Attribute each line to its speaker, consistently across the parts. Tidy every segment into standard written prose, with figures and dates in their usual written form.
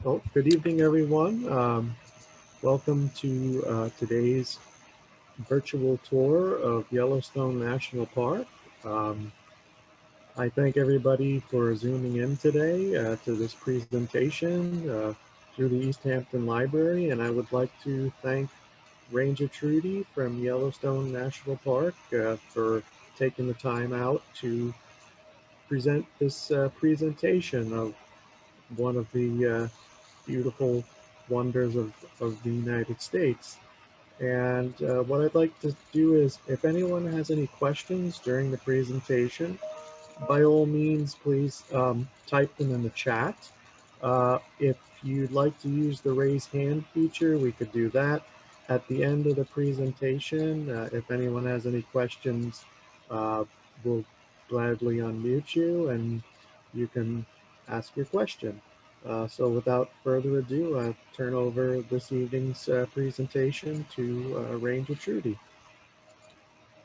Speaker 1: Well, good evening, everyone. Welcome to today's virtual tour of Yellowstone National Park. Um, I thank everybody for zooming in today to this presentation through the East Hampton Library, and I would like to thank Ranger Trudy from Yellowstone National Park for taking the time out to present this presentation of one of the beautiful wonders of the United States. And what I'd like to do is, if anyone has any questions during the presentation, by all means, please type them in the chat. If you'd like to use the raise hand feature, we could do that at the end of the presentation. If anyone has any questions, we'll gladly unmute you and you can ask your question. So without further ado, I'll turn over this evening's presentation to Ranger Trudy.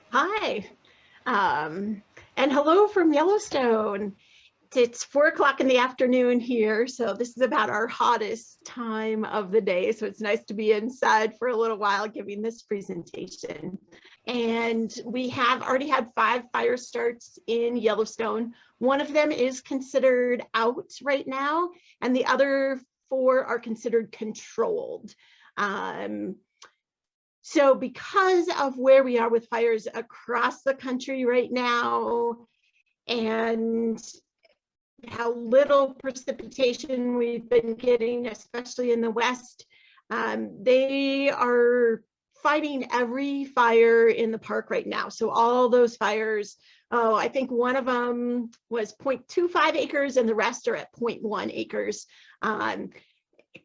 Speaker 2: Hi, and hello from Yellowstone. It's 4 o'clock in the afternoon here, so this is about our hottest time of the day. So it's nice to be inside for a little while giving this presentation. And we have already had 5 fire starts in Yellowstone. One of them is considered out right now, and the other 4 are considered controlled. So because of where we are with fires across the country right now and how little precipitation we've been getting, especially in the West, they are fighting every fire in the park right now. So all those fires, I think one of them was 0.25 acres and the rest are at 0.1 acres.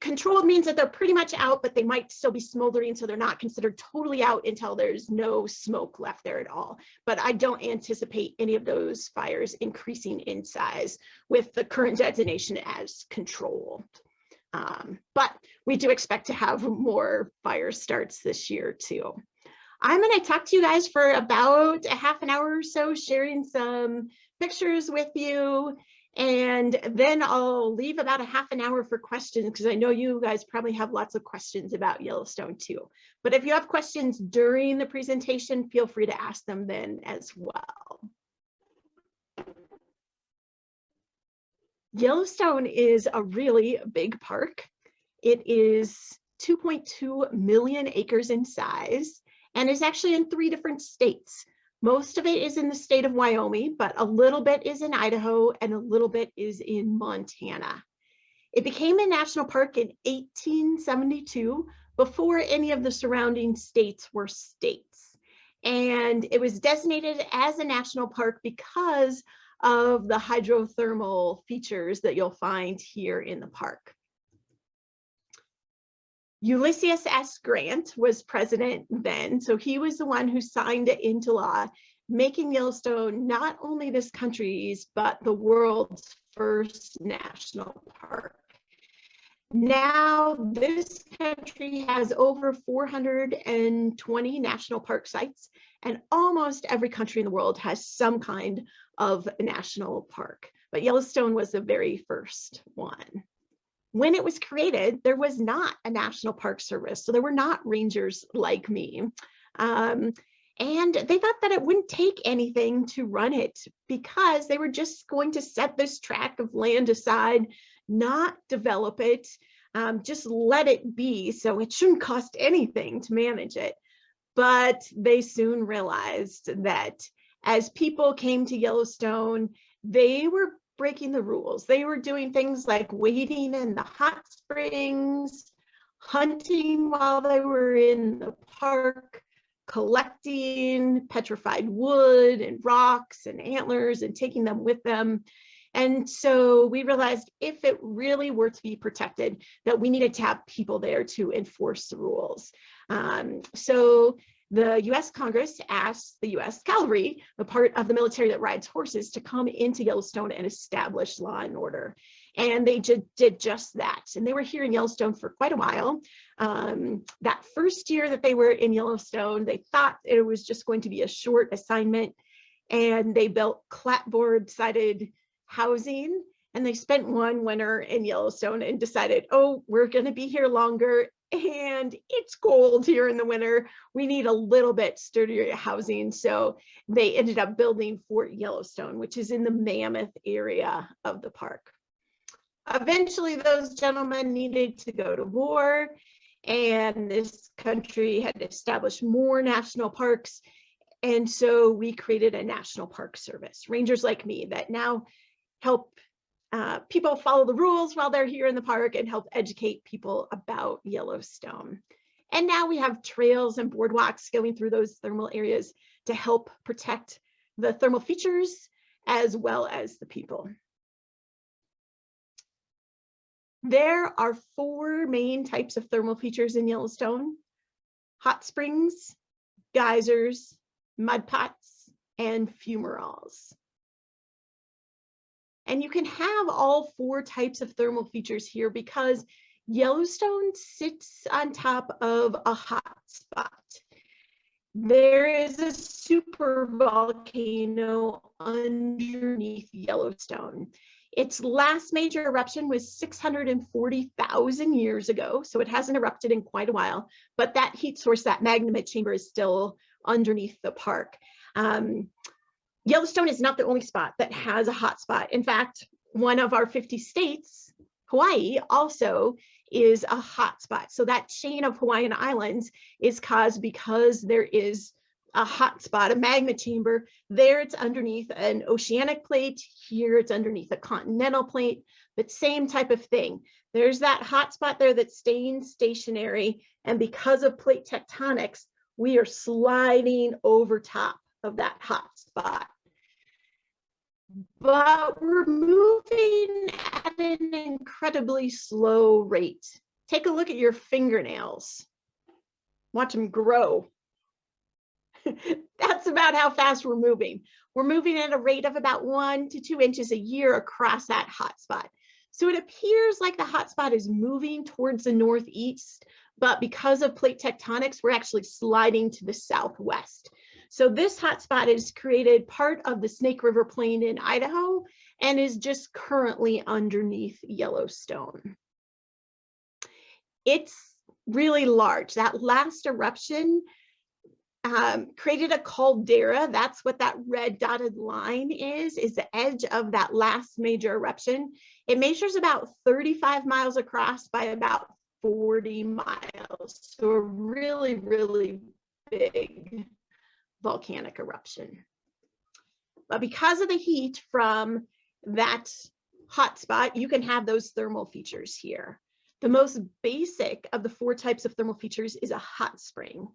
Speaker 2: Controlled means that they're pretty much out, but they might still be smoldering, so they're not considered totally out until there's no smoke left there at all. But I don't anticipate any of those fires increasing in size with the current designation as controlled. But we do expect to have more fire starts this year too. I'm going to talk to you guys for about a half an hour or so, sharing some pictures with you. And then I'll leave about a half an hour for questions because I know you guys probably have lots of questions about Yellowstone too. But if you have questions during the presentation, feel free to ask them then as well. Yellowstone is a really big park. It is 2.2 million acres in size and is actually in 3 different states. Most of it is in the state of Wyoming, but a little bit is in Idaho and a little bit is in Montana. It became a national park in 1872 before any of the surrounding states were states. And it was designated as a national park because of the hydrothermal features that you'll find here in the park. Ulysses S. Grant was president then, so he was the one who signed it into law, making Yellowstone not only this country's, but the world's first national park. Now, this country has over 420 national park sites, and almost every country in the world has some kind of national park, but Yellowstone was the very first one. When it was created, there was not a National Park Service, so there were not rangers like me. And they thought that it wouldn't take anything to run it because they were just going to set this tract of land aside, not develop it, just let it be. So it shouldn't cost anything to manage it. But they soon realized that as people came to Yellowstone, they were breaking the rules. They were doing things like wading in the hot springs, hunting while they were in the park, collecting petrified wood and rocks and antlers and taking them with them. And so we realized if it really were to be protected, that we needed to have people there to enforce the rules. So the US Congress asked the US Cavalry, the part of the military that rides horses, to come into Yellowstone and establish law and order. And they did just that. And they were here in Yellowstone for quite a while. That first year that they were in Yellowstone, they thought it was just going to be a short assignment. And they built clapboard-sided housing And they spent one winter in Yellowstone and decided, oh, we're going to be here longer and it's cold here in the winter. We need a little bit sturdier housing. So they ended up building Fort Yellowstone, which is in the Mammoth area of the park. Eventually, those gentlemen needed to go to war, and this country had established more national parks. And so we created a National Park Service, rangers like me that now help people follow the rules while they're here in the park and help educate people about Yellowstone. And now we have trails and boardwalks going through those thermal areas to help protect the thermal features as well as the people. There are 4 main types of thermal features in Yellowstone: hot springs, geysers, mud pots, and fumaroles. And you can have all 4 types of thermal features here because Yellowstone sits on top of a hot spot. There is a super volcano underneath Yellowstone. Its last major eruption was 640,000 years ago, so it hasn't erupted in quite a while, but that heat source, that magma chamber, is still underneath the park. Yellowstone is not the only spot that has a hot spot. In fact, one of our 50 states, Hawaii, also is a hot spot. So that chain of Hawaiian islands is caused because there is a hot spot, a magma chamber. There it's underneath an oceanic plate. Here it's underneath a continental plate, but same type of thing. There's that hot spot there that's staying stationary. And because of plate tectonics, we are sliding over top of that hot spot. But we're moving at an incredibly slow rate. Take a look at your fingernails. Watch them grow. That's about how fast we're moving. We're moving at a rate of about 1 to 2 inches a year across that hot spot. So it appears like the hot spot is moving towards the northeast, but because of plate tectonics, we're actually sliding to the southwest. So this hotspot is created part of the Snake River Plain in Idaho and is just currently underneath Yellowstone. It's really large. That last eruption created a caldera. That's what that red dotted line is the edge of that last major eruption. It measures about 35 miles across by about 40 miles. So a really, really big volcanic eruption. But because of the heat from that hotspot, you can have those thermal features here. The most basic of the 4 types of thermal features is a hot spring.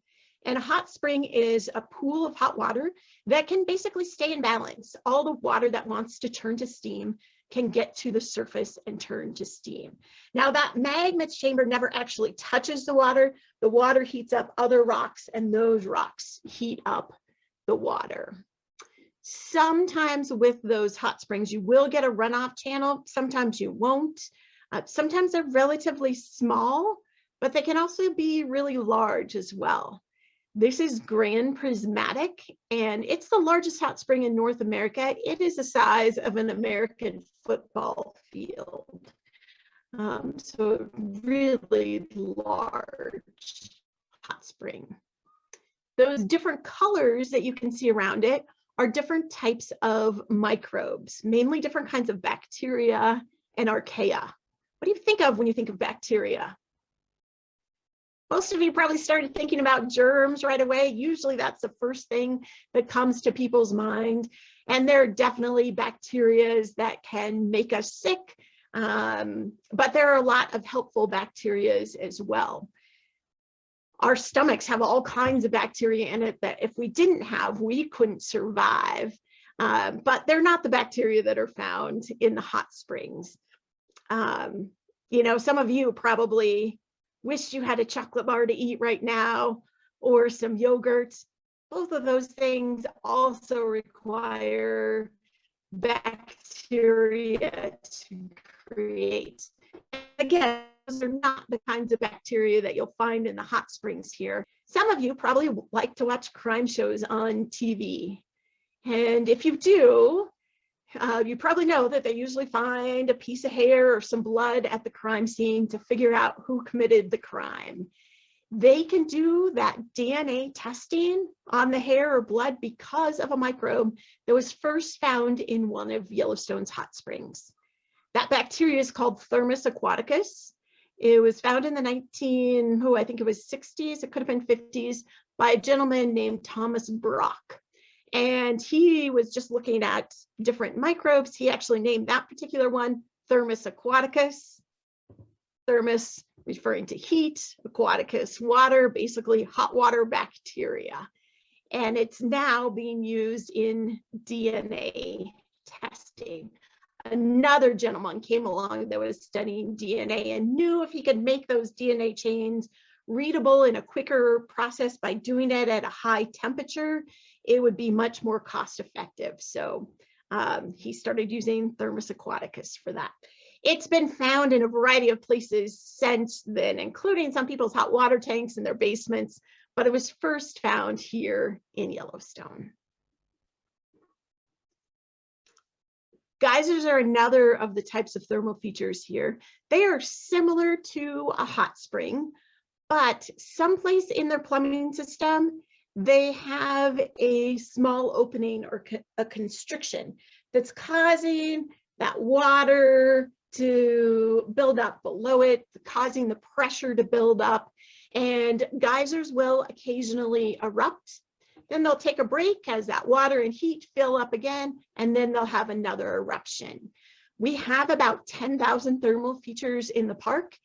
Speaker 2: And a hot spring is a pool of hot water that can basically stay in balance. All the water that wants to turn to steam can get to the surface and turn to steam. Now that magma chamber never actually touches the water. The water heats up other rocks and those rocks heat up the water. Sometimes with those hot springs, you will get a runoff channel. Sometimes you won't. Sometimes they're relatively small, but they can also be really large as well. This is Grand Prismatic, and it's the largest hot spring in North America. It is the size of an American football field. So really large hot spring. Those different colors that you can see around it are different types of microbes, mainly different kinds of bacteria and archaea. What do you think of when you think of bacteria? Most of you probably started thinking about germs right away. Usually that's the first thing that comes to people's mind. And there are definitely bacteria that can make us sick, but there are a lot of helpful bacteria as well. Our stomachs have all kinds of bacteria in it that if we didn't have, we couldn't survive. But they're not the bacteria that are found in the hot springs. You know, some of you probably wish you had a chocolate bar to eat right now or some yogurt. Both of those things also require bacteria to create. Again, those are not the kinds of bacteria that you'll find in the hot springs here. Some of you probably like to watch crime shows on TV. And if you do, You probably know that they usually find a piece of hair or some blood at the crime scene to figure out who committed the crime. They can do that DNA testing on the hair or blood because of a microbe that was first found in one of Yellowstone's hot springs. That bacteria is called Thermus aquaticus. It was found in the I think it was 60s, it could have been 50s, by a gentleman named Thomas Brock. And he was just looking at different microbes. He actually named that particular one Thermus aquaticus. Thermus referring to heat, aquaticus water, basically hot water bacteria. And it's now being used in DNA testing. Another gentleman came along that was studying DNA and knew if he could make those DNA chains readable in a quicker process by doing it at a high temperature, it would be much more cost effective. So he started using Thermus aquaticus for that. It's been found in a variety of places since then, including some people's hot water tanks in their basements, but it was first found here in Yellowstone. Geysers are another of the types of thermal features here. They are similar to a hot spring, but someplace in their plumbing system, they have a small opening or a constriction that's causing that water to build up below it, causing the pressure to build up, and geysers will occasionally erupt. Then they'll take a break as that water and heat fill up again, and then they'll have another eruption. We have about 10,000 thermal features in the park,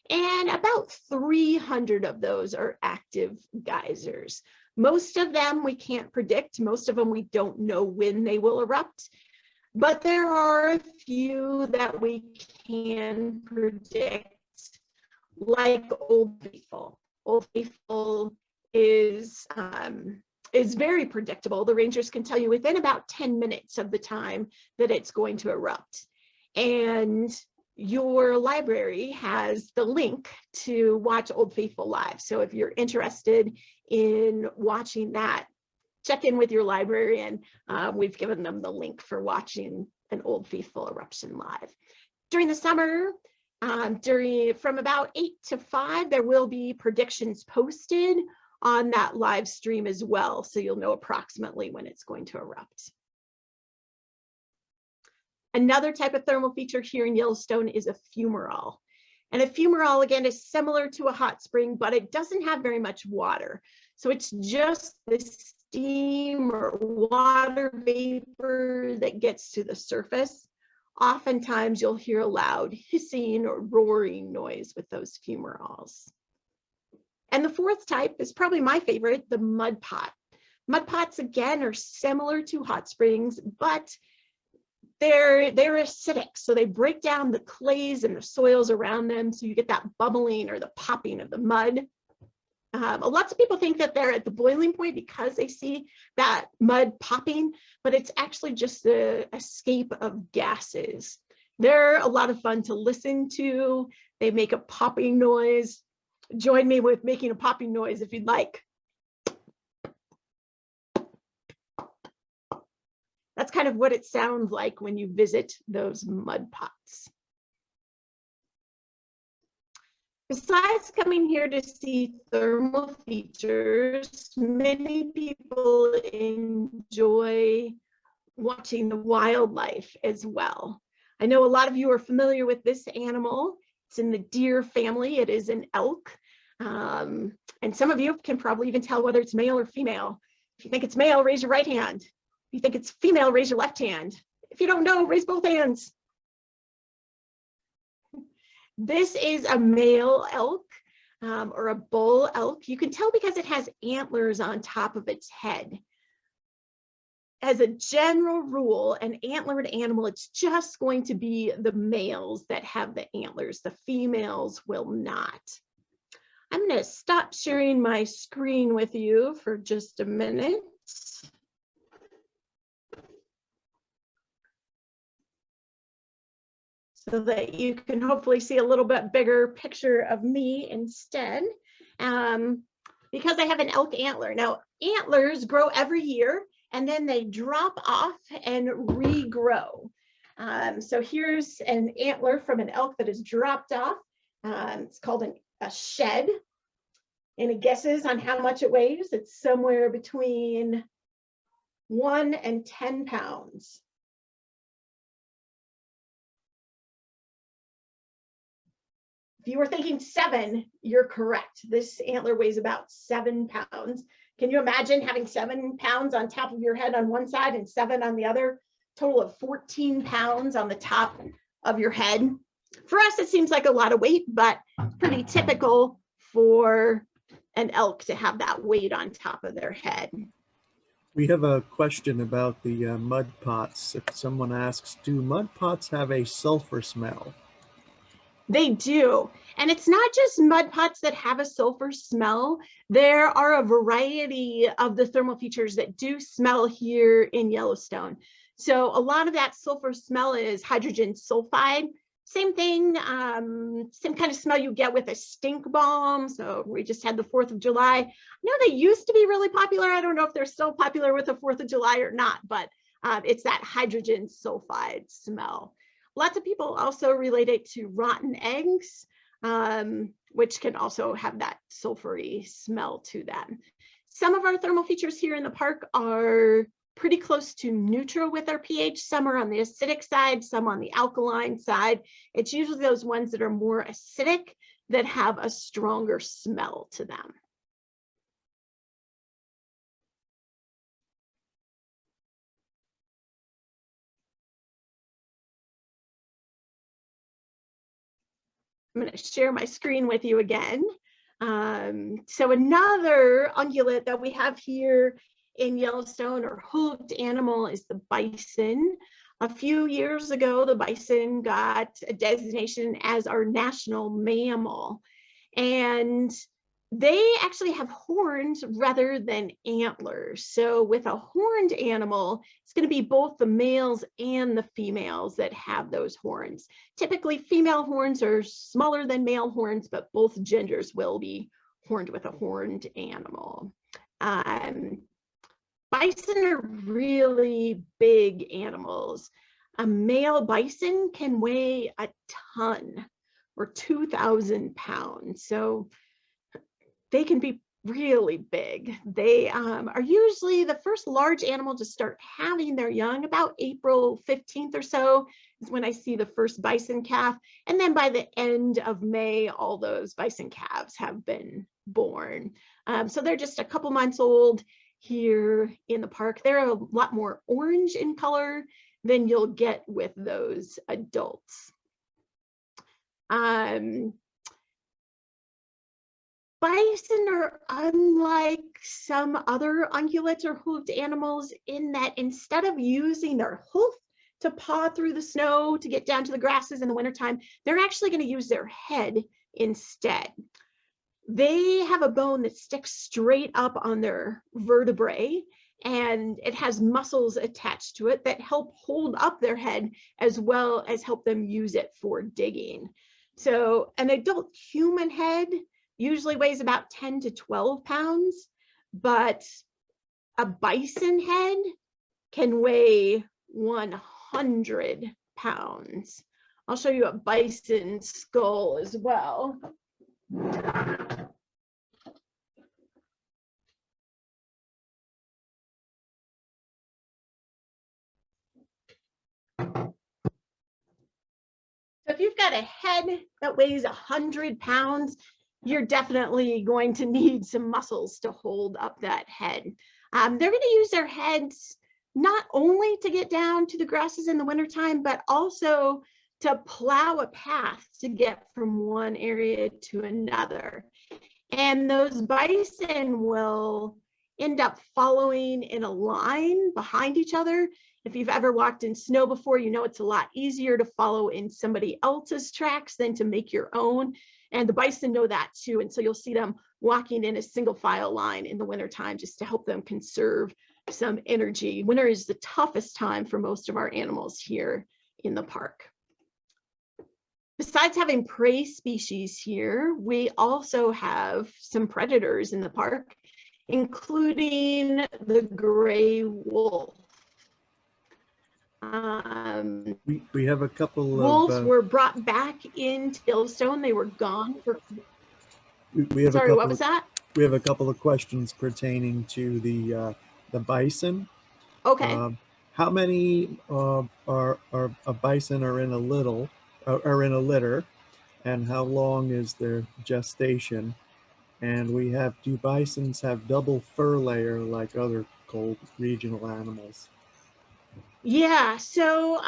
Speaker 2: and about 300 of those are active geysers. Most of them we can't predict. Most of them we don't know when they will erupt. But there are a few that we can predict, like Old Faithful. Old Faithful is very predictable. The rangers can tell you within about 10 minutes of the time that it's going to erupt. And your library has the link to watch Old Faithful live. So if you're interested in watching that, check in with your librarian. We've given them the link for watching an Old Faithful eruption live. During the summer, from about 8 to 5, there will be predictions posted on that live stream as well, so you'll know approximately when it's going to erupt. Another type of thermal feature here in Yellowstone is a fumarole. And a fumarole, again, is similar to a hot spring, but it doesn't have very much water. So it's just the steam or water vapor that gets to the surface. Oftentimes you'll hear a loud hissing or roaring noise with those fumaroles. And the fourth type is probably my favorite, the mud pot. Mud pots, again, are similar to hot springs, but they're acidic. So they break down the clays and the soils around them. So you get that bubbling or the popping of the mud. Lots of people think that they're at the boiling point because they see that mud popping, but it's actually just the escape of gases. They're a lot of fun to listen to. They make a popping noise. Join me with making a popping noise if you'd like. That's kind of what it sounds like when you visit those mud pots. Besides coming here to see thermal features, many people enjoy watching the wildlife as well. I know a lot of you are familiar with this animal. It's in the deer family. It is an elk. And some of you can probably even tell whether it's male or female. If you think it's male, raise your right hand. If you think it's female, raise your left hand. If you don't know, raise both hands. This is a male elk or a bull elk. You can tell because it has antlers on top of its head. As a general rule, an antlered animal, it's just going to be the males that have the antlers. The females will not. I'm going to stop sharing my screen with you for just a minute. So that you can hopefully see a little bit bigger picture of me instead. Because I have an elk antler. Now, antlers grow every year, and then they drop off and regrow. So here's an antler from an elk that is dropped off. It's called a shed. Any guesses on how much it weighs? It's somewhere between 1 and 10 pounds. If you were thinking 7, you're correct. This antler weighs about 7 pounds. Can you imagine having 7 pounds on top of your head on one side and 7 on the other? Total of 14 pounds on the top of your head. For us, it seems like a lot of weight, but pretty typical for an elk to have that weight on top of their head.
Speaker 1: We have a question about the mud pots. If someone asks, do mud pots have a sulfur smell?
Speaker 2: They do. And it's not just mud pots that have a sulfur smell. There are a variety of the thermal features that do smell here in Yellowstone. So a lot of that sulfur smell is hydrogen sulfide. Same thing, same kind of smell you get with a stink bomb. So we just had the 4th of July. I know they used to be really popular. I don't know if they're still popular with the 4th of July or not, but it's that hydrogen sulfide smell. Lots of people also relate it to rotten eggs, which can also have that sulfury smell to them. Some of our thermal features here in the park are pretty close to neutral with our pH. Some are on the acidic side, some on the alkaline side. It's usually those ones that are more acidic that have a stronger smell to them. I'm going to share my screen with you again. So another ungulate that we have here in Yellowstone, or hoofed animal, is the bison. A few years ago, the bison got a designation as our national mammal. And they actually have horns rather than antlers. So with a horned animal, it's going to be both the males and the females that have those horns. Typically, female horns are smaller than male horns, but both genders will be horned with a horned animal. Bison are really big animals. A male bison can weigh a ton, or 2,000 pounds. So they can be really big. They are usually the first large animal to start having their young. About April 15th or so is when I see the first bison calf. And then by the end of May, all those bison calves have been born. So they're just a couple months old here in the park. They're a lot more orange in color than you'll get with those adults. Bison are unlike some other ungulates or hoofed animals in that instead of using their hoof to paw through the snow to get down to the grasses in the wintertime, they're actually going to use their head instead. They have a bone that sticks straight up on their vertebrae, and it has muscles attached to it that help hold up their head as well as help them use it for digging. So an adult human head usually weighs about 10 to 12 pounds, but a bison head can weigh 100 pounds. I'll show you a bison skull as well. So if you've got a head that weighs 100 pounds, you're definitely going to need some muscles to hold up that head. They're going to use their heads not only to get down to the grasses in the wintertime, but also to plow a path to get from one area to another. And those bison will end up following in a line behind each other. If you've ever walked in snow before, you know it's a lot easier to follow in somebody else's tracks than to make your own. And the bison know that too. And so you'll see them walking in a single file line in the wintertime just to help them conserve some energy. Winter is the toughest time for most of our animals here in the park. Besides having prey species here, we also have some predators in the park. including the gray wolf.
Speaker 1: We have a couple
Speaker 2: Wolves
Speaker 1: of
Speaker 2: were brought back into Yellowstone. They were gone for.
Speaker 1: we have
Speaker 2: Sorry,
Speaker 1: a
Speaker 2: what
Speaker 1: couple
Speaker 2: was
Speaker 1: of
Speaker 2: that?
Speaker 1: we have a couple of questions pertaining to the bison.
Speaker 2: Okay.
Speaker 1: How many are a bison are in a litter, and how long is their gestation? And we have, do bisons have double fur layer like other cold regional animals?
Speaker 2: Yeah, so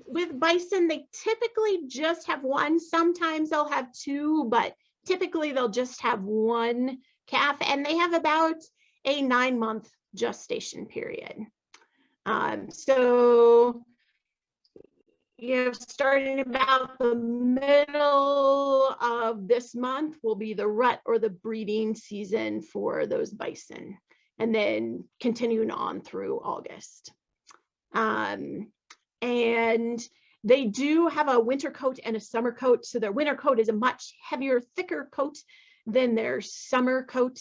Speaker 2: with bison, they typically just have one. Sometimes they'll have two, but typically they'll just have one calf, and they have about a 9-month gestation period. So, starting about the middle of this month will be the rut or the breeding season for those bison, and then continuing on through August. And they do have a winter coat and a summer coat. So their winter coat is a much heavier, thicker coat than their summer coat,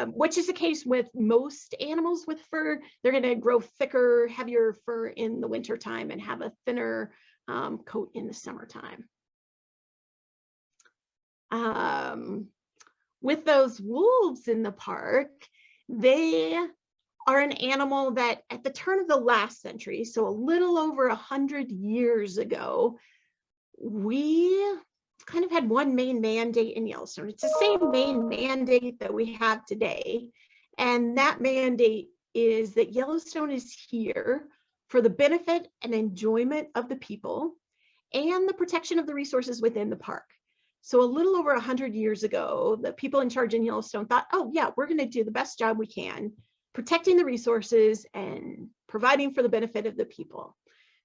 Speaker 2: which is the case with most animals with fur. They're going to grow thicker, heavier fur in the wintertime and have a thinner coat in the summertime. With those wolves in the park, they are an animal that at the turn of the last century, so a little over 100 years ago, we kind of had one main mandate in Yellowstone. It's the same main mandate that we have today. And that mandate is that Yellowstone is here for the benefit and enjoyment of the people and the protection of the resources within the park. So a little over 100 years ago, the people in charge in Yellowstone thought, oh yeah, we're going to do the best job we can protecting the resources and providing for the benefit of the people.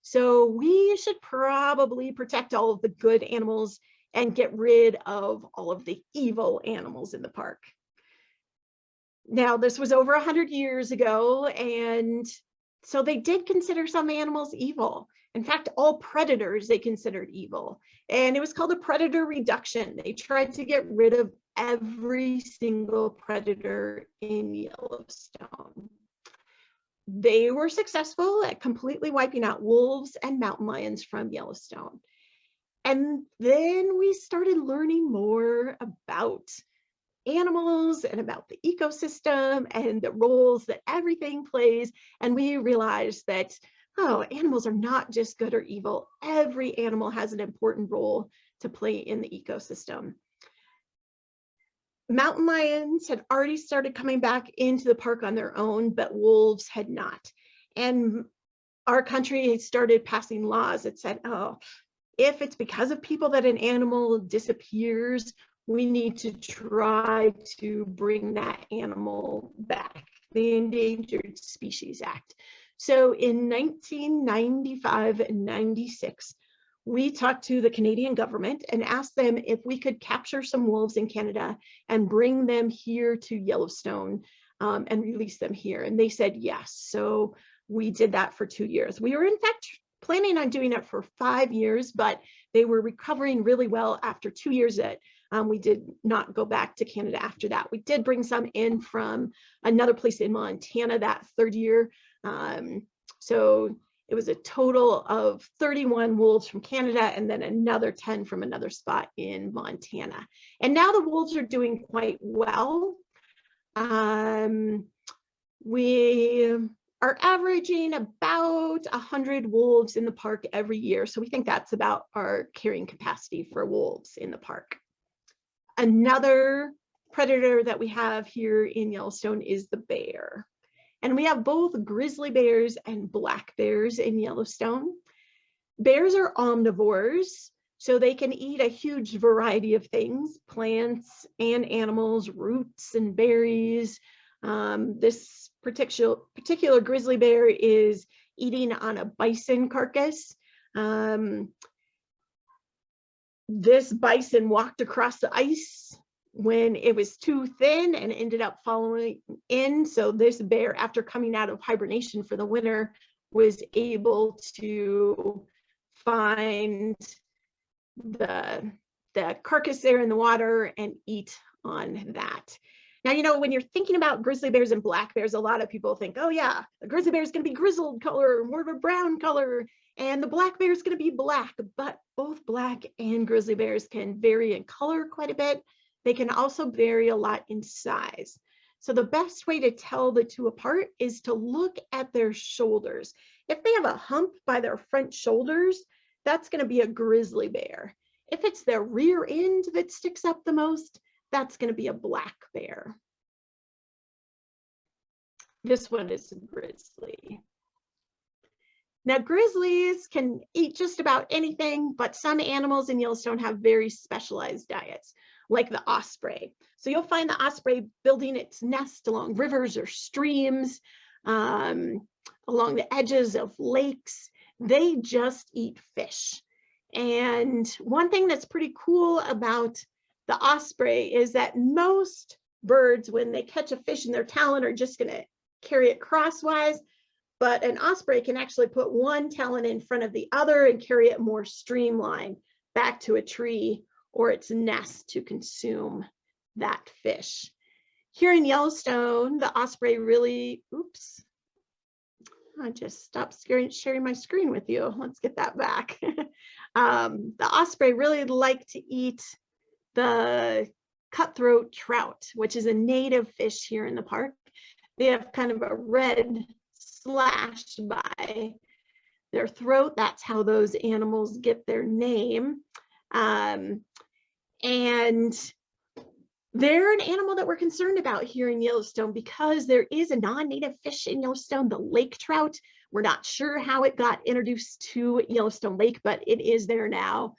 Speaker 2: So we should probably protect all of the good animals and get rid of all of the evil animals in the park. Now, this was over 100 years ago, and so they did consider some animals evil. In fact, all predators they considered evil. And it was called a predator reduction. They tried to get rid of every single predator in Yellowstone. They were successful at completely wiping out wolves and mountain lions from Yellowstone. And then we started learning more about animals and about the ecosystem and the roles that everything plays. And we realized that, oh, animals are not just good or evil. Every animal has an important role to play in the ecosystem. Mountain lions had already started coming back into the park on their own, but wolves had not. And our country had started passing laws that said, oh, if it's because of people that an animal disappears, we need to try to bring that animal back, the Endangered Species Act. So in 1995 and 96, we talked to the Canadian government and asked them if we could capture some wolves in Canada and bring them here to Yellowstone and release them here. And they said yes. So we did that for 2 years. We were in fact planning on doing it for 5 years, but they were recovering really well after 2 years. That we did not go back to Canada after that. We did bring some in from another place in Montana that third year. So it was a total of 31 wolves from Canada and then another 10 from another spot in Montana. And now the wolves are doing quite well. We are averaging about 100 wolves in the park every year. So we think that's about our carrying capacity for wolves in the park. Another predator that we have here in Yellowstone is the bear. And we have both grizzly bears and black bears in Yellowstone. Bears are omnivores, so they can eat a huge variety of things, plants and animals, roots and berries. This particular grizzly bear is eating on a bison carcass. This bison walked across the ice when it was too thin and ended up following in. So this bear, after coming out of hibernation for the winter, was able to find the carcass there in the water and eat on that. Now, you know, when you're thinking about grizzly bears and black bears, a lot of people think, oh yeah, a grizzly bear is going to be grizzled color, more of a brown color, and the black bear is going to be black. But both black and grizzly bears can vary in color quite a bit. They can also vary a lot in size. So the best way to tell the two apart is to look at their shoulders. If they have a hump by their front shoulders, that's going to be a grizzly bear. If it's their rear end that sticks up the most, that's going to be a black bear. This one is a grizzly. Now, grizzlies can eat just about anything, but some animals in Yellowstone have very specialized diets, like the osprey. So you'll find the osprey building its nest along rivers or streams, along the edges of lakes. They just eat fish. And one thing that's pretty cool about the osprey is that most birds, when they catch a fish in their talon, are just going to carry it crosswise. But an osprey can actually put one talon in front of the other and carry it more streamlined back to a tree or its nest to consume that fish. Here in Yellowstone, the osprey really, oops, I just stopped sharing my screen with you. Let's get that back. The osprey really like to eat the cutthroat trout, which is a native fish here in the park. They have kind of a red slash by their throat. That's how those animals get their name. And they're an animal that we're concerned about here in Yellowstone because there is a non-native fish in Yellowstone, the lake trout. We're not sure how it got introduced to Yellowstone Lake, but it is there now.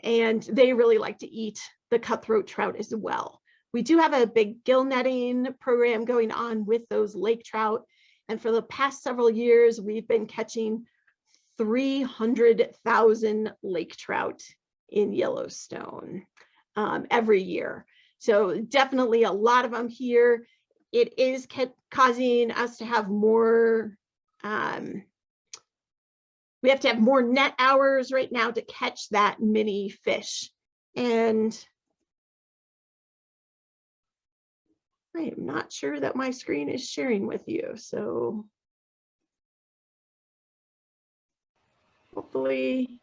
Speaker 2: And they really like to eat the cutthroat trout as well. We do have a big gill netting program going on with those lake trout. And for the past several years, we've been catching 300,000 lake trout in Yellowstone every year. So definitely a lot of them here. It is causing us to have more, we have to have more net hours right now to catch that many fish. And I am not sure that my screen is sharing with you. So hopefully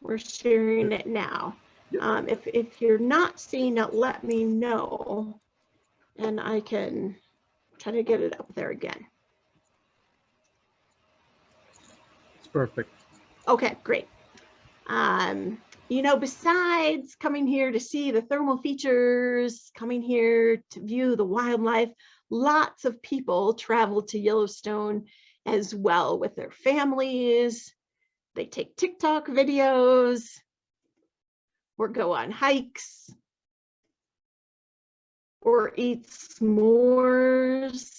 Speaker 2: we're sharing it now. If you're not seeing it, let me know and I can try to get it up there again.
Speaker 1: It's perfect.
Speaker 2: Okay, great. You know, besides coming here to see the thermal features, coming here to view the wildlife, lots of people travel to Yellowstone as well with their families. They take TikTok videos or go on hikes or eat s'mores.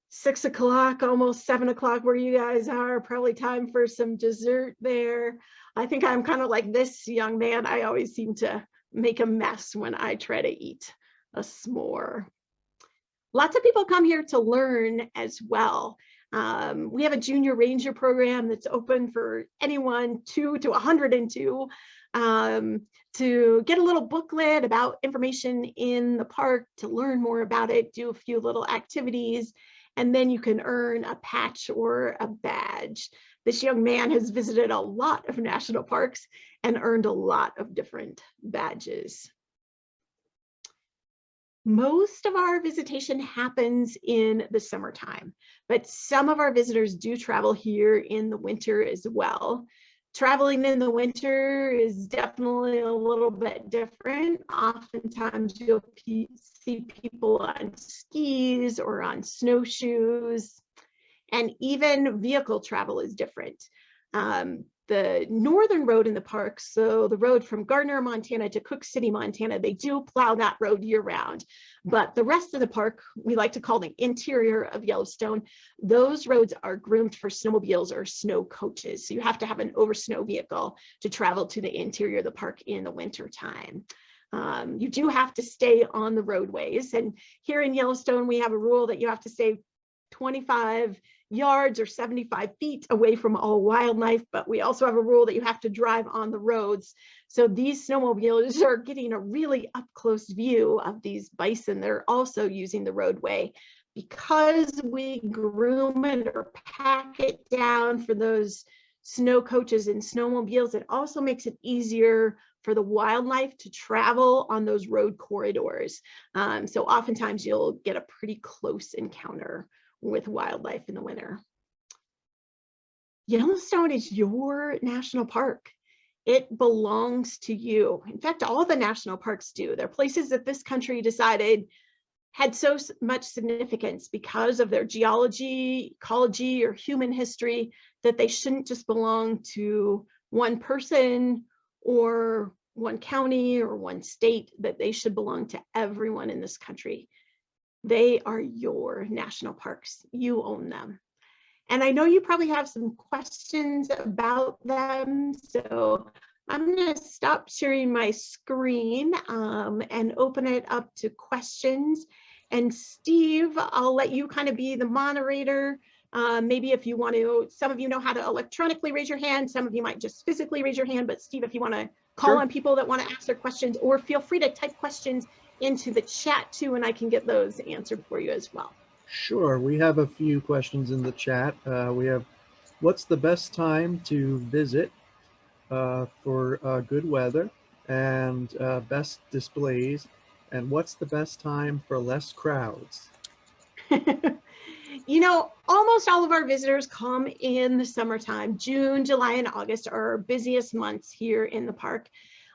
Speaker 2: 6 o'clock, almost 7 o'clock where you guys are, probably time for some dessert there. I think I'm kind of like this young man. I always seem to make a mess when I try to eat a s'more. Lots of people come here to learn as well. We have a junior ranger program that's open for anyone 2 to 102 to get a little booklet about information in the park, to learn more about it, do a few little activities, and then you can earn a patch or a badge. This young man has visited a lot of national parks and earned a lot of different badges. Most of our visitation happens in the summertime, but some of our visitors do travel here in the winter as well. Traveling in the winter is definitely a little bit different. Oftentimes you'll see people on skis or on snowshoes, and even vehicle travel is different. The northern road in the park, so the road from Gardner, Montana to Cook City, Montana, they do plow that road year round. But the rest of the park, we like to call the interior of Yellowstone, those roads are groomed for snowmobiles or snow coaches. So you have to have an oversnow vehicle to travel to the interior of the park in the winter time. You do have to stay on the roadways. And here in Yellowstone, we have a rule that you have to stay 25 yards or 75 feet away from all wildlife, but we also have a rule that you have to drive on the roads. So these snowmobiles are getting a really up close view of these bison. They're also using the roadway. Because we groom it or pack it down for those snow coaches and snowmobiles, it also makes it easier for the wildlife to travel on those road corridors. So oftentimes you'll get a pretty close encounter with wildlife in the winter. Yellowstone is your national park. It belongs to you. In fact, all the national parks do. They're places that this country decided had so much significance because of their geology, ecology, or human history that they shouldn't just belong to one person or one county or one state, that they should belong to everyone in this country. They are your national parks. You own them. And I know you probably have some questions about them. So I'm going to stop sharing my screen and open it up to questions. And Steve, I'll let you kind of be the moderator. Maybe if you want to, some of you know how to electronically raise your hand. Some of you might just physically raise your hand. But Steve, if you want to call on people that want to ask their questions, or feel free to type questions into the chat too, and I can get those answered for you as well.
Speaker 1: Sure. We have a few questions in the chat. We have, what's the best time to visit for good weather and best displays? And what's the best time for less crowds?
Speaker 2: You know, almost all of our visitors come in the summertime. June, July, and August are our busiest months here in the park.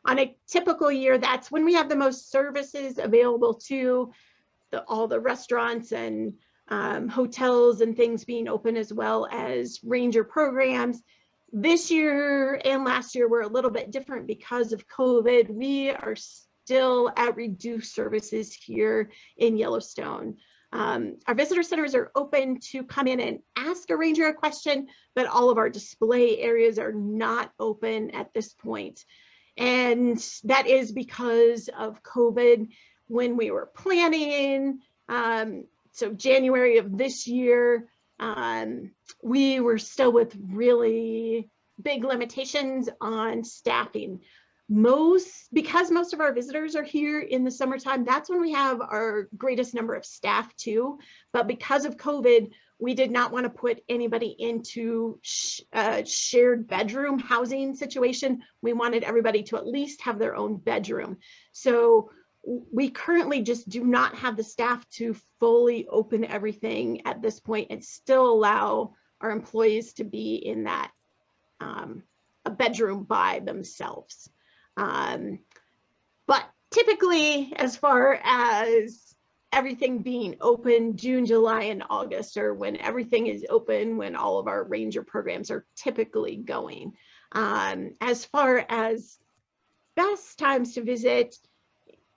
Speaker 2: On a typical year, that's when we have the most services available to all the restaurants and hotels and things being open, as well as ranger programs. This year and last year were a little bit different because of COVID. We are still at reduced services here in Yellowstone. Our visitor centers are open to come in and ask a ranger a question, but all of our display areas are not open at this point. And that is because of COVID. When we were planning, so January of this year, we were still with really big limitations on staffing. Because most of our visitors are here in the summertime, that's when we have our greatest number of staff too. But because of COVID, we did not want to put anybody into a shared bedroom housing situation. We wanted everybody to at least have their own bedroom. So we currently just do not have the staff to fully open everything at this point and still allow our employees to be in that a bedroom by themselves. But typically, as far as everything being open, June, July, and August are when everything is open, when all of our ranger programs are typically going. As far as best times to visit,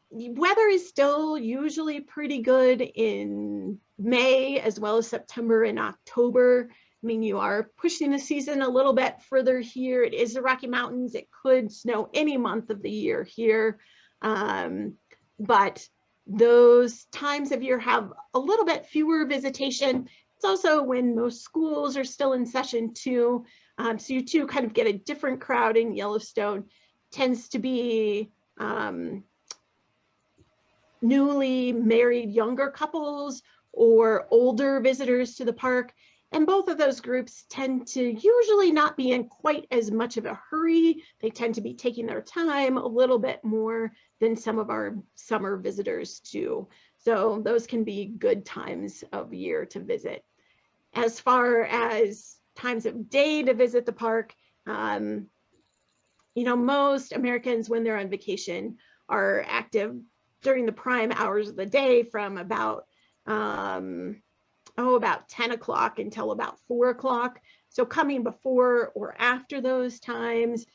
Speaker 2: weather is still usually pretty good in May, as well as September and October. I mean, you are pushing the season a little bit further here. It is the Rocky Mountains. It could snow any month of the year here. But those times of year have a little bit fewer visitation. It's also when most schools are still in session too. So you too kind of get a different crowd in Yellowstone. Tends to be newly married younger couples or older visitors to the park. And both of those groups tend to usually not be in quite as much of a hurry. They tend to be taking their time a little bit more than some of our summer visitors too. So those can be good times of year to visit. As far as times of day to visit the park, you know, most Americans, when they're on vacation, are active during the prime hours of the day from about 10 o'clock until about 4 o'clock. So coming before or after those times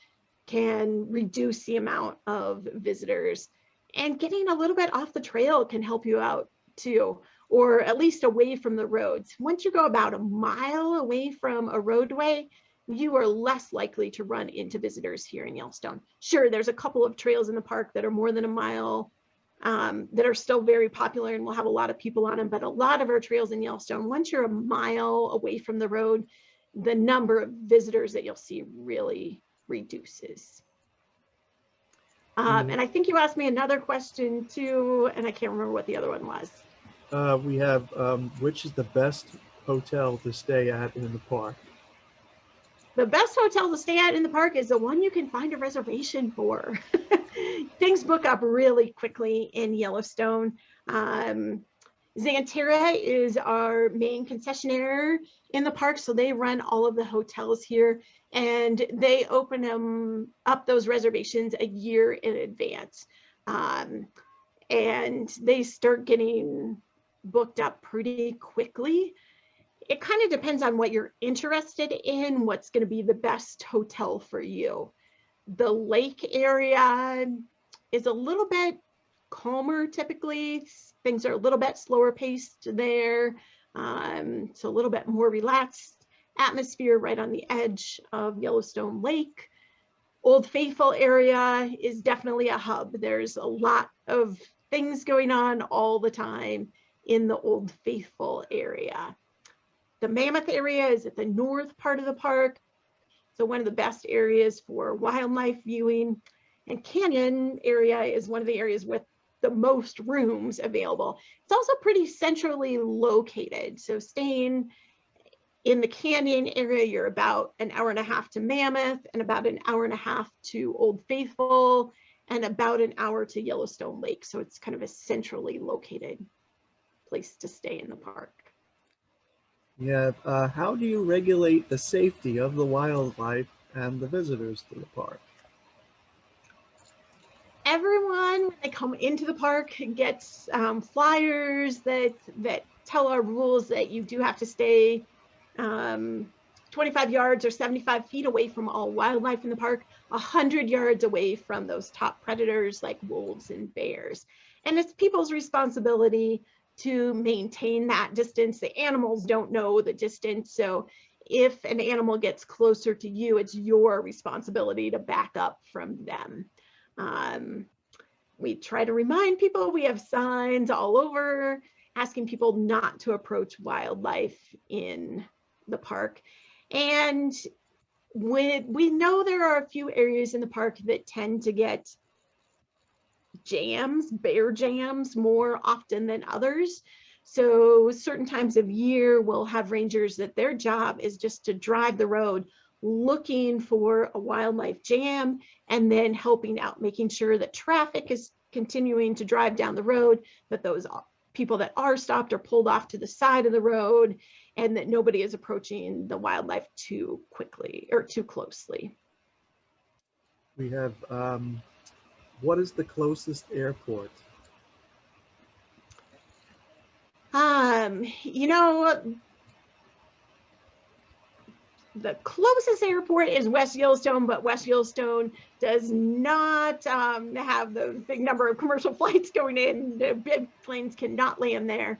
Speaker 2: can reduce the amount of visitors. And getting a little bit off the trail can help you out too, or at least away from the roads. Once you go about a mile away from a roadway, you are less likely to run into visitors here in Yellowstone. Sure, there's a couple of trails in the park that are more than a mile that are still very popular and will have a lot of people on them. But a lot of our trails in Yellowstone, once you're a mile away from the road, the number of visitors that you'll see really reduces. And I think you asked me another question too, and I can't remember what the other one was.
Speaker 1: We have, which is the best hotel to stay at in the park?
Speaker 2: The best hotel to stay at in the park is the one you can find a reservation for. Things book up really quickly in Yellowstone. Xanterra is our main concessionaire in the park, so they run all of the hotels here, and they open them up, those reservations, a year in advance. And they start getting booked up pretty quickly. It kind of depends on what you're interested in, what's going to be the best hotel for you. The lake area is a little bit calmer typically. Things are a little bit slower paced there. So a little bit more relaxed atmosphere right on the edge of Yellowstone Lake. Old Faithful area is definitely a hub. There's a lot of things going on all the time in the Old Faithful area. The Mammoth area is at the north part of the park, so one of the best areas for wildlife viewing. And Canyon area is one of the areas with the most rooms available. It's also pretty centrally located, so staying in the Canyon area, you're about an hour and a half to Mammoth, and about an hour and a half to Old Faithful, and about an hour to Yellowstone Lake. So it's kind of a centrally located place to stay in the park.
Speaker 1: Yeah, how do you regulate the safety of the wildlife and the visitors to the park?
Speaker 2: Everyone, when they come into the park, gets flyers that tell our rules that you do have to stay 25 yards or 75 feet away from all wildlife in the park, 100 yards away from those top predators like wolves and bears. And it's people's responsibility to maintain that distance. The animals don't know the distance, so if an animal gets closer to you, it's your responsibility to back up from them. We try to remind people, we have signs all over asking people not to approach wildlife in the park. And we know there are a few areas in the park that tend to get jams, bear jams, more often than others. So certain times of year, we'll have rangers that their job is just to drive the road looking for a wildlife jam and then helping out, making sure that traffic is continuing to drive down the road, that those people that are stopped are pulled off to the side of the road, and that nobody is approaching the wildlife too quickly or too closely.
Speaker 1: We have, what is the closest airport?
Speaker 2: You know, the closest airport is West Yellowstone, but West Yellowstone does not have the big number of commercial flights going in. The big planes cannot land there.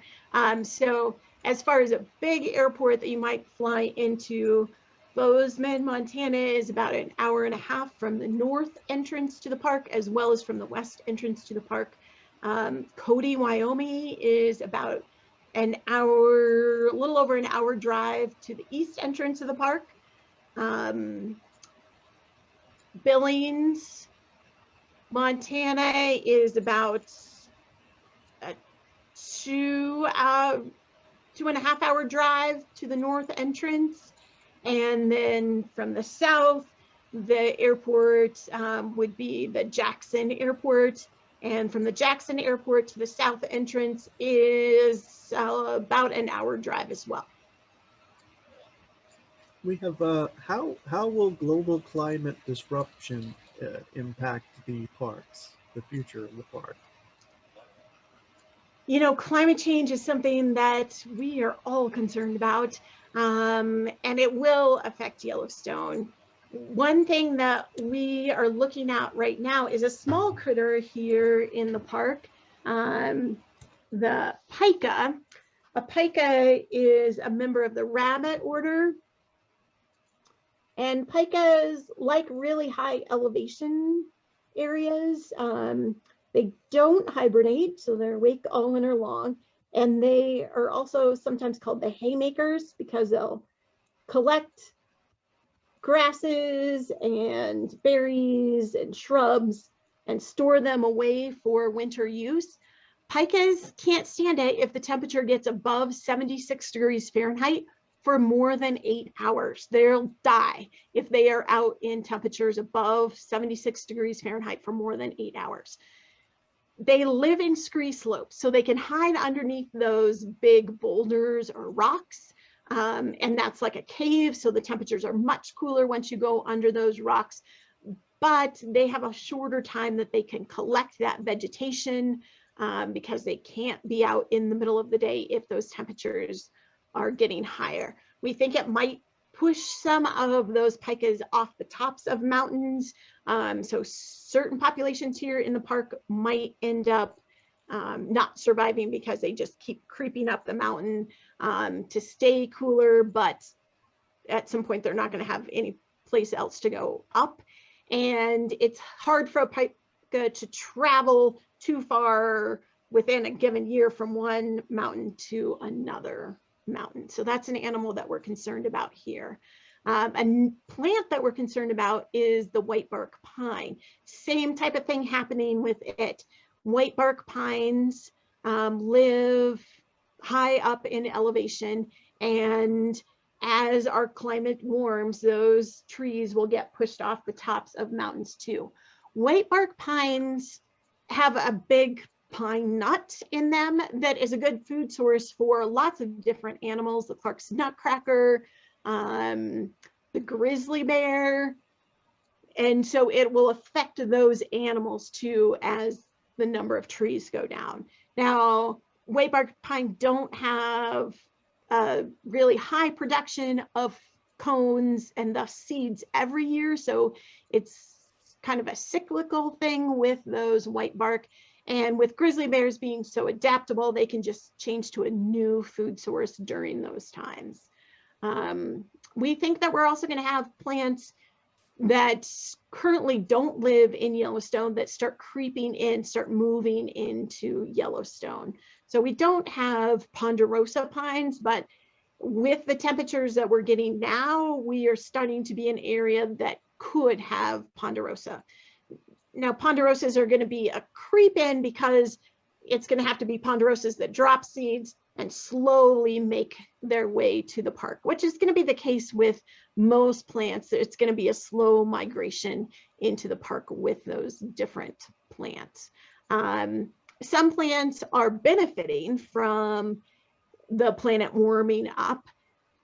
Speaker 2: So as far as a big airport that you might fly into, Bozeman, Montana is about an hour and a half from the north entrance to the park, as well as from the west entrance to the park. Cody, Wyoming is about an hour, a little over an hour drive to the east entrance of the park. Billings, Montana is about a 2.5 hour drive to the north entrance. And then from the south, the airport would be the Jackson Airport. And from the Jackson Airport to the south entrance is about an hour drive as well.
Speaker 1: We have, how will global climate disruption impact the parks, the future of the park?
Speaker 2: You know, climate change is something that we are all concerned about, and it will affect Yellowstone. One thing that we are looking at right now is a small critter here in the park, the pika. A pika is a member of the rabbit order. And pikas like really high elevation areas. They don't hibernate, so they're awake all winter long. And they are also sometimes called the haymakers because they'll collect grasses and berries and shrubs and store them away for winter use. Pikas can't stand it if the temperature gets above 76 degrees Fahrenheit for more than 8 hours. They'll die if they are out in temperatures above 76 degrees Fahrenheit for more than 8 hours. They live in scree slopes, so they can hide underneath those big boulders or rocks. And that's like a cave, so the temperatures are much cooler once you go under those rocks. But they have a shorter time that they can collect that vegetation because they can't be out in the middle of the day if those temperatures are getting higher. We think it might push some of those pikas off the tops of mountains. So certain populations here in the park might end up not surviving because they just keep creeping up the mountain to stay cooler, but at some point they're not going to have any place else to go up. And it's hard for a pika to travel too far within a given year from one mountain to another mountain. So that's an animal that we're concerned about here. A plant that we're concerned about is the whitebark pine. Same type of thing happening with it. Whitebark pines live high up in elevation, and as our climate warms, those trees will get pushed off the tops of mountains too. Whitebark pines have a big pine nut in them that is a good food source for lots of different animals, the Clark's nutcracker, the grizzly bear. And so it will affect those animals too as the number of trees go down. Now, whitebark pine don't have a really high production of cones and thus seeds every year. So it's kind of a cyclical thing with those whitebark. And with grizzly bears being so adaptable, they can just change to a new food source during those times. We think that we're also going to have plants that currently don't live in Yellowstone that start creeping in, start moving into Yellowstone. So we don't have ponderosa pines, but with the temperatures that we're getting now, we are starting to be an area that could have ponderosa. Now, ponderosas are going to be a creep in because it's going to have to be ponderosas that drop seeds and slowly make their way to the park, which is going to be the case with most plants. It's going to be a slow migration into the park with those different plants. Some plants are benefiting from the planet warming up.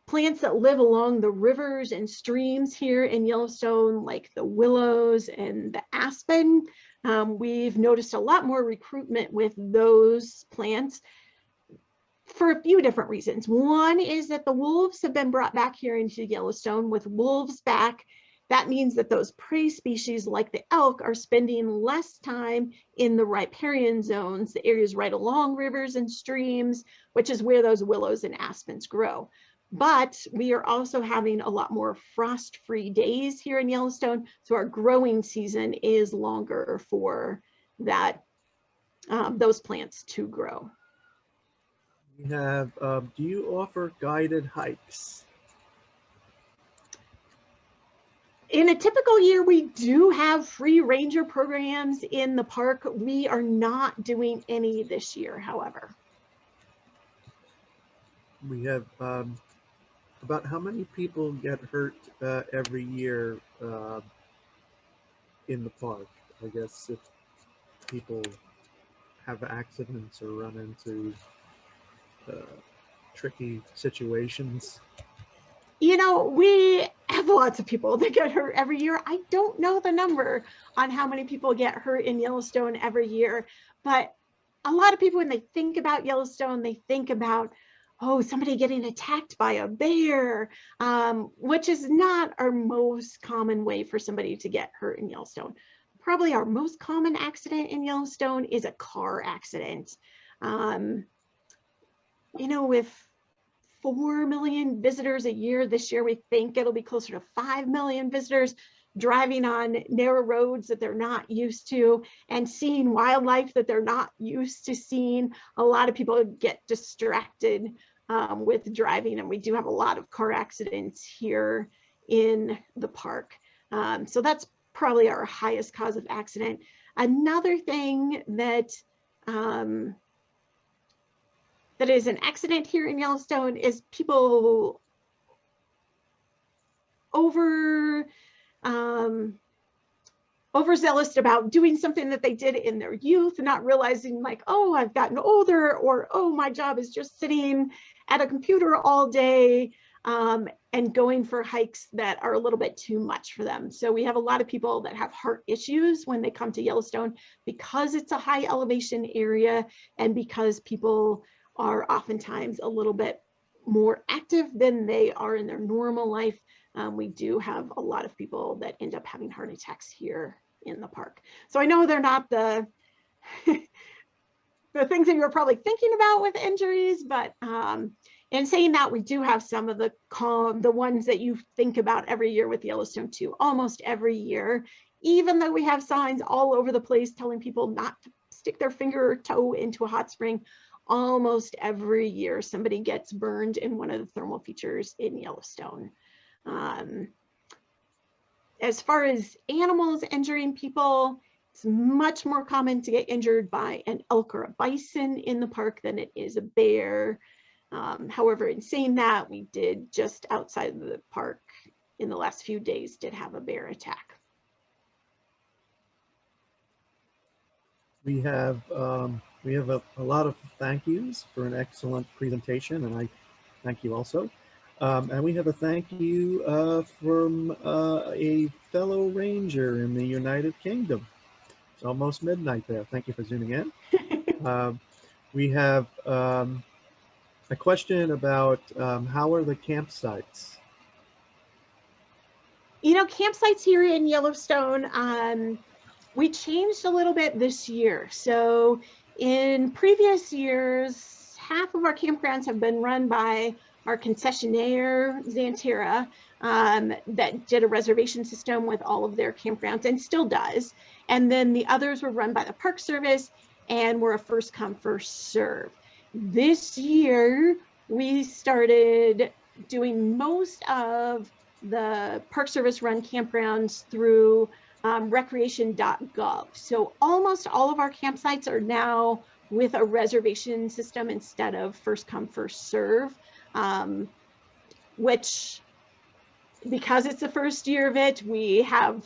Speaker 2: Plants that live along the rivers and streams here in Yellowstone, like the willows and the aspen, we've noticed a lot more recruitment with those plants for a few different reasons. One is that the wolves have been brought back here into Yellowstone. With wolves back, that means that those prey species like the elk are spending less time in the riparian zones, the areas right along rivers and streams, which is where those willows and aspens grow. But we are also having a lot more frost-free days here in Yellowstone, so our growing season is longer for that those plants to grow.
Speaker 1: We have, do you offer guided hikes?
Speaker 2: In a typical year, we do have free ranger programs in the park. We are not doing any this year, however.
Speaker 1: We have, about how many people get hurt every year in the park? I guess if people have accidents or run into tricky situations.
Speaker 2: You know, we have lots of people that get hurt every year. I don't know the number on how many people get hurt in Yellowstone every year, but a lot of people, when they think about Yellowstone, they think about, oh, somebody getting attacked by a bear, which is not our most common way for somebody to get hurt in Yellowstone. Probably our most common accident in Yellowstone is a car accident. You know, with 4 million visitors a year this year, we think it'll be closer to 5 million visitors. driving on narrow roads that they're not used to and seeing wildlife that they're not used to seeing. A lot of people get distracted with driving, and we do have a lot of car accidents here in the park. So that's probably our highest cause of accident. Another thing that that is an accident here in Yellowstone is people overzealous about doing something that they did in their youth, not realizing like, oh, I've gotten older, or oh, my job is just sitting at a computer all day, and going for hikes that are a little bit too much for them. So we have a lot of people that have heart issues when they come to Yellowstone because it's a high elevation area and because people are oftentimes a little bit more active than they are in their normal life. We do have a lot of people that end up having heart attacks here in the park. So I know they're not the the things that you're probably thinking about with injuries, but in saying that, we do have some of the ones that you think about every year with Yellowstone too, almost every year, even though we have signs all over the place telling people not to stick their finger or toe into a hot spring. Almost every year somebody gets burned in one of the thermal features in Yellowstone. As far as animals injuring people, it's much more common to get injured by an elk or a bison in the park than it is a bear. However, in saying that, we did just outside of the park in the last few days did have a bear attack.
Speaker 1: We have a lot of thank yous for an excellent presentation, and I thank you also. And we have a thank you from a fellow ranger in the United Kingdom. It's almost midnight there. Thank you for zooming in. We have a question about how are the campsites?
Speaker 2: You know, campsites here in Yellowstone, we changed a little bit this year. So in previous years, half of our campgrounds have been run by our concessionaire, Xanterra, that did a reservation system with all of their campgrounds and still does. And then the others were run by the Park Service and were a first come, first serve. This year, we started doing most of the Park Service run campgrounds through recreation.gov. So almost all of our campsites are now with a reservation system instead of first come, first serve, which, because it's the first year of it, we have,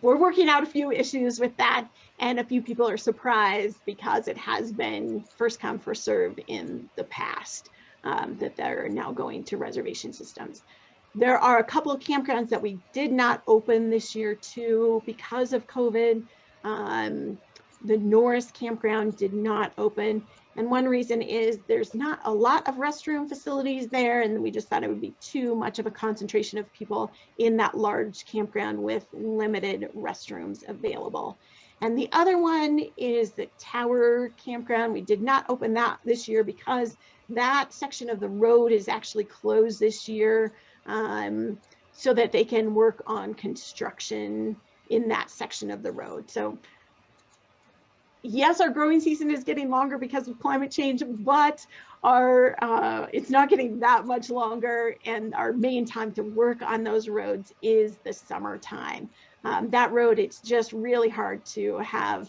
Speaker 2: we're working out a few issues with that, and a few people are surprised because it has been first come, first serve in the past, that they're now going to reservation systems. There are a couple of campgrounds that we did not open this year too because of COVID. The Norris campground did not open. And one reason is there's not a lot of restroom facilities there, and we just thought it would be too much of a concentration of people in that large campground with limited restrooms available. And the other one is the Tower campground. We did not open that this year because that section of the road is actually closed this year, so that they can work on construction in that section of the road. So yes, our growing season is getting longer because of climate change, but it's not getting that much longer, and our main time to work on those roads is the summertime. That road, it's just really hard to have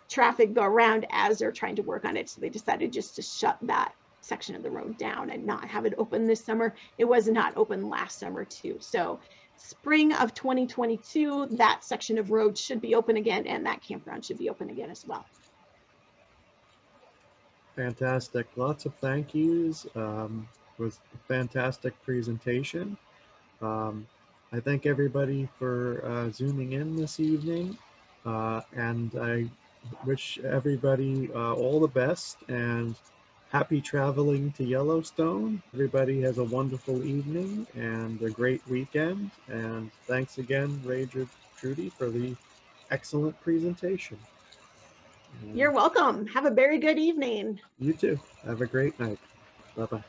Speaker 2: traffic go around as they're trying to work on it. So they decided just to shut that section of the road down and not have it open this summer. It was not open last summer too. So spring of 2022, that section of road should be open again, and that campground should be open again as well.
Speaker 1: Fantastic. Lots of thank yous. It was a fantastic presentation. I thank everybody for zooming in this evening, and I wish everybody all the best and happy traveling to Yellowstone. Everybody has a wonderful evening and a great weekend. And thanks again, Ranger Trudy, for the excellent presentation.
Speaker 2: You're welcome. Have a very good evening.
Speaker 1: You too. Have a great night. Bye-bye.